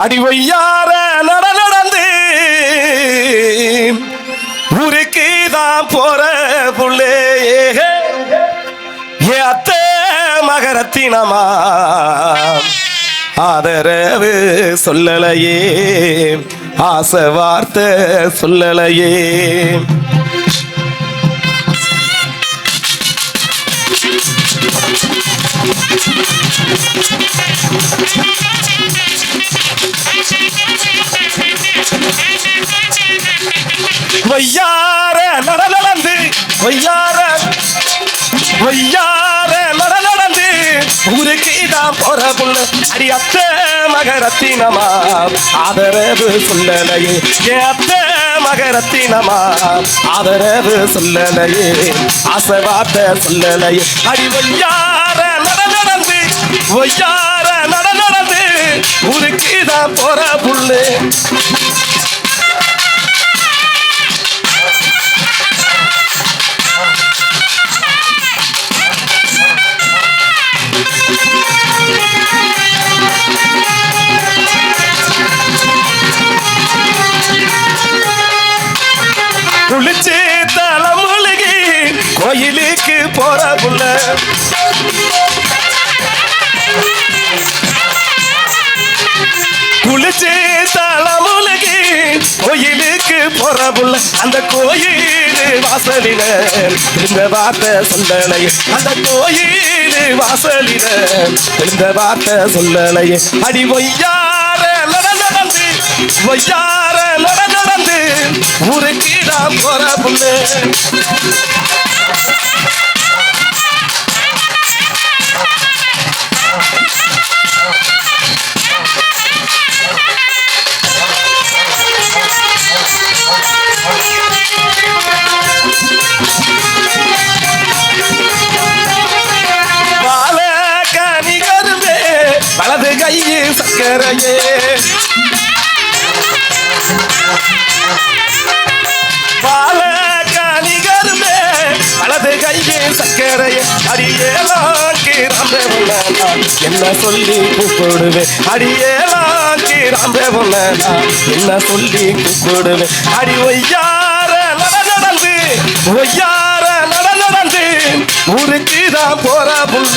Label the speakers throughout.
Speaker 1: அடிவையார நடந்து ஊருக்கு தான் போற புள்ளே ஏ அத்தை மகரத்தினமா ஆதரவு சொல்லலையே ஆசை வார்த்தை சொல்லலையே வையார நடந்து நடந்து ஊருக்கு தான் போற புள்ள அடி அத்தை மகரத்தினமா ஆதரவு சொல்லலையே ஏ அத்தை மகரத்தினமா ஆதரவு சொல்லலையே ஆசை வார்த்தை சொல்லலையே அடி வையார நடந்து ஊருக்கு தான் போற புள்ளு குளிச்சு தலைமுழுகி கோயிலுக்கு போற புள்ள குளிச்சு தலைமுழுகி கோயிலுக்கு போற புள்ள அந்த கோயில் வாசலில இந்த வார்த்தை சொல்லலையே அந்த கோயில் வாசலில இந்த வார்த்தை சொல்லலையே அடி ஒய்யார நடந்து ஊருக்கு நான் போற புள்ளு வாழ கனி கரும்பே வலது கையை சக்கரையே பால கனிகருமே வலது கையே சக்கரையே அடியேலாக்கி ராம்பே பொண்ணா என்ன சொல்லி கூப்பிடுவேன் அடியேலாக்கி ராம்பே பொண்ணா என்ன சொல்லி கூப்பிடுவேன் அடி ஒய்யார நடந்து ஊருக்கு தான் போற புள்ள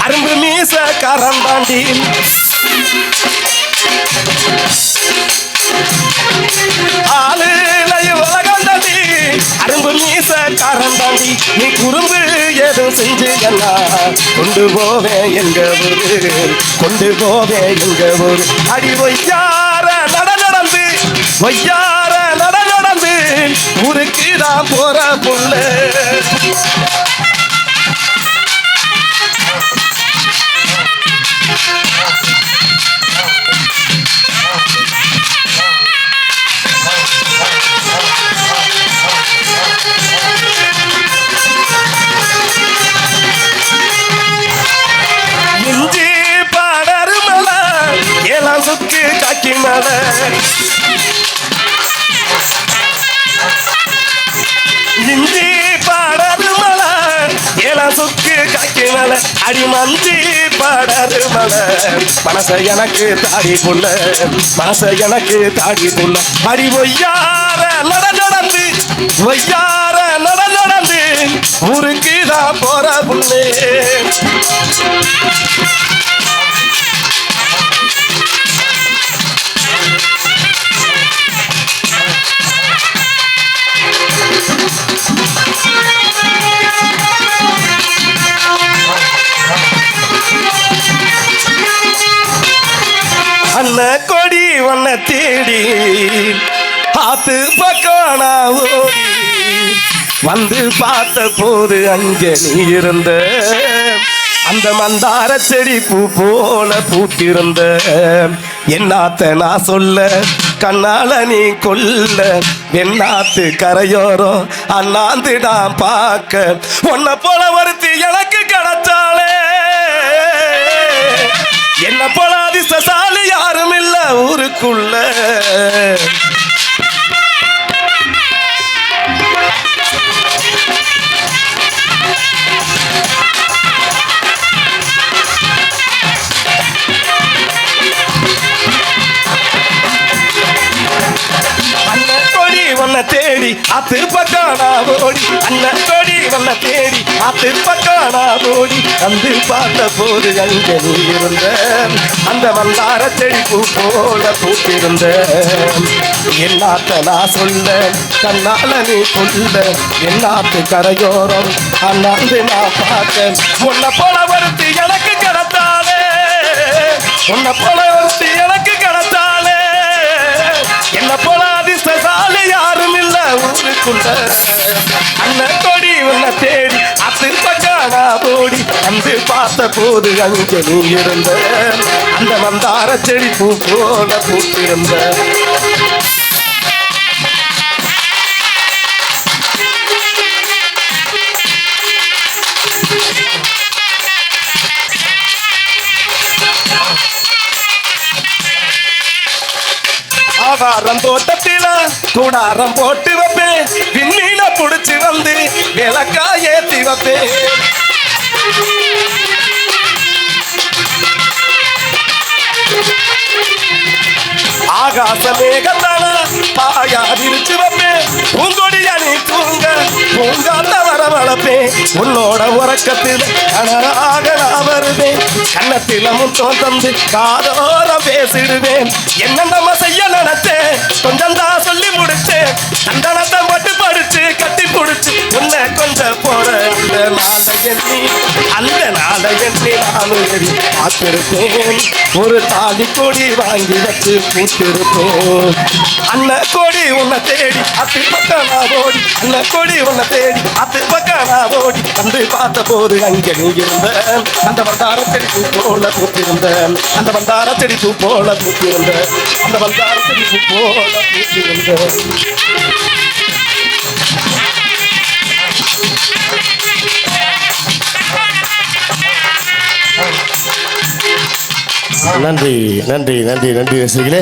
Speaker 1: அரும்பு மீச கரந்தாண்டி ஆளுலகந்தாண்டி அரும்பு மீச கரந்தாண்டி நீ குறும்பு ஏதும் செஞ்சேன்னா கொண்டு போவேன் எங்க ஊரு அடி ஒய்யார நடந்து ஊருக்கு தான் போற புள்ள இஞ்சி பாடரு மல ஏலாம் சுக்கு காக்கி மல இஞ்சி பாடரு மல ஏலாம் சுக்கு காக்கி மல அடி மஞ்சி பாடரு மல மனச எனக்கு தாடி புள்ள அடி ஒய்யார நடந்து ஊருக்கு தான் போற புள்ளே அண்ண கொடி ஒன்ன தேடி ஆத்து பக்கம் ஓடி வந்து பார்த்த போது அங்கே நீ இருந்த அந்த மந்தார செடி பூ போல பூத்திருந்த என்னாத்த நான் சொல்ல கண்ணால நீ கொல்ல வெண்ணாத்து கரையோரம் அண்ணாந்து நான் பார்க்க உன்னை போல ஒருத்தி எனக்கு கிடைச்சாலே என்ன போல அதிர்ஷ்டசாலி யாரும் இல்ல ஊருக்குள்ள தேடி அத்து பக்கானா ஓடி அண்ணன் கொடி வல்ல தேடி அத்து பக்கானா ஓடி வந்து பார்த்த போது அங்க நீ இருந்த அந்த மந்தார செடி பூ போல பூத்திருந்த என்னாத்த நான் சொல்ல கண்ணால நீ கொல்ல என்னாத்து கரையோரம் அண்ணாந்து நான் பார்க்க உன்னை போல ஒருத்தி எனக்கு கிடைத்தாலே உன்னை போல ஒருத்தி எனக்கு கிடைத்தாலே என்ன போல அதிர்ஷ்டசாலி யாரும் இல்ல ஊருக்குள்ள அண்ணன் கொடி உன்னை தேடி அத்து பக்கானா போடி வந்து பார்த்த போது அங்க நீ இருந்த அந்த மந்தார செடி பூ போல பூத்திருந்த ஆகாரம் தோட்டத்தில கூடாரம் போட்டு வைப்பேன் விண்மீன புடிச்சு வந்து விளக்கா ஏத்தி வைப்பேன் ஆகாச மேகத்தான பாயா விரிச்சு வைப்பேன் பூங்கொடிய நீ தூங்க பூங்காத்த வர வளர்ப்பேன் உன்னோட உறக்கத்தில் கனராக நான் வருவேன் கண்ணத்தில முத்தம் தந்து காதோரம் பேசிடுவேன் என்ன நம்ம செய்ய நினைச்சேன் கொஞ்சம் தான் சொல்லி முடிச்சேன் சந்தனத்தை மட்டும் படிச்சு கட்டி பிடிச்சு உன்னை கொஞ்சம் போற அந்த நாளை எண்ணி நானும் எரி பார்த்திருப்பேன் ஒரு தாலி கொடி வாங்கி வச்சு பூத்திருப்பேன் அண்ணன் கொடி உன்னை தேடி அத்து பக்கானா ஓடி அண்ணன் கொடி உன்னை தேடி அத்து பக்கானா ஓடி வந்து பார்த்த போது அங்கே நீ இருந்த அந்த வந்தார செடி பூ போல பூத்திருந்த அந்த வந்தார செடி பூ போல பூத்திருந்த அந்த வந்தார செடி பூ போல பூத்திருந்த
Speaker 2: நன்றி நன்றி நன்றி நன்றி ரசிகளே.